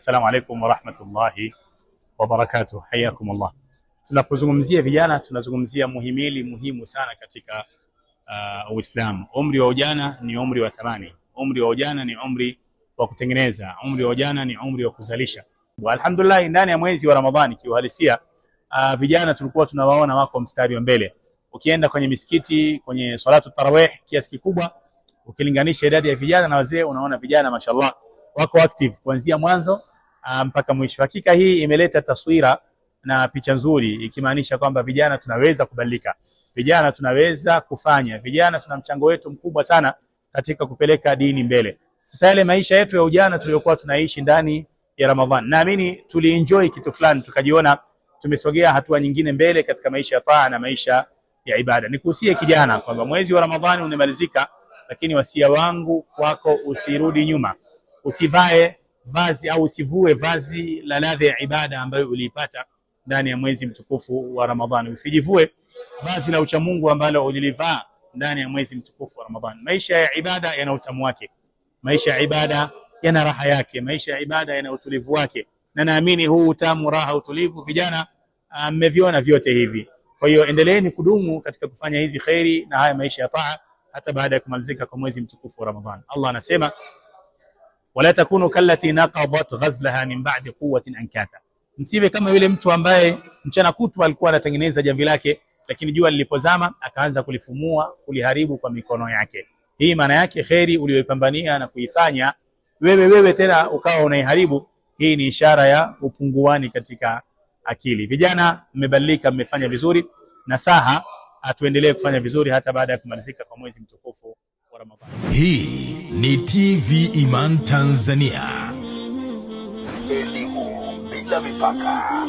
Assalamu alaikum wa rahmatullahi wa barakatuh. Hayakum Allah. Tunapozungumzia vijana tunazungumzia muhimili muhimu sana katika Uislamu. Umri wa ujana ni umri wa thamani. Umri wa ujana ni umri wa kutengeneza. Umri wa ujana ni umri wa kuzalisha. Alhamdulillah, ndani ya mwezi wa Ramadhani kiuhalisia vijana tulikuwa tunawaona wako mstari wa mbele. Ukienda kwenye misikiti, kwenye salatu tarawih, kiasi kikubwa ukilinganisha idadi ya vijana na wazee, unaona vijana mashallah wako active kuanzia mwanzo mpaka mwisho. Hakika hii imeleta taswira na picha nzuri, ikimaanisha kwamba vijana tunaweza kubadilika, vijana tunaweza kufanya, vijana tuna mchango wetu mkubwa sana katika kupeleka dini mbele. Sasa yale maisha yetu ya ujana tuliyokuwa tunaishi ndani ya Ramadhani, naamini tulienjoy kitu fulani, tukajiona tumesogea hatua nyingine mbele katika maisha ya taa na maisha ya ibada. Nikuhusie kijana kwamba mwezi wa Ramadhani unamalizika, lakini wasia wangu kwako usirudi nyuma. Usivae vazi au usivue vazi la ladha ya ibada ambayo uliipata ndani ya mwezi mtukufu wa Ramadhani. Usijivue vazi la uchamungu ambalo ulilivaa ndani ya mwezi mtukufu wa Ramadhani. Maisha ya ibada yana utamu wake, maisha ya ibada yana raha yake, maisha ya ibada yana utulivu wake, na naamini huu utamu, raha, utulivu vijana mmeviona vyote hivi. Kwa hiyo endeleeni kudumu katika kufanya hizi khairi na haya maisha ya taa hata baada ya kumalizika kwa mwezi mtukufu wa Ramadhani. Allah anasema wala takunu kallati naqadat ghazlaha min ba'di quwwatin ankatha. Msiwe kama yule mtu ambaye mchana kutwa alikuwa anatengeneza jamvi lake, lakini jua lilipozama akaanza kulifumua, kuliharibu kwa mikono yake. Hii maana yake khairi uliyoipambania na kuifanya wewe tena ukawa unaiharibu. Hii ni ishara ya upunguani katika akili. Vijana mmebadilika, mmefanya vizuri, nasaha atuendelee kufanya vizuri hata baada ya kumalizika kwa mwezi mtukufu wa Ramadhani. Hii ni TV Iman Tanzania. Elimu bila mipaka.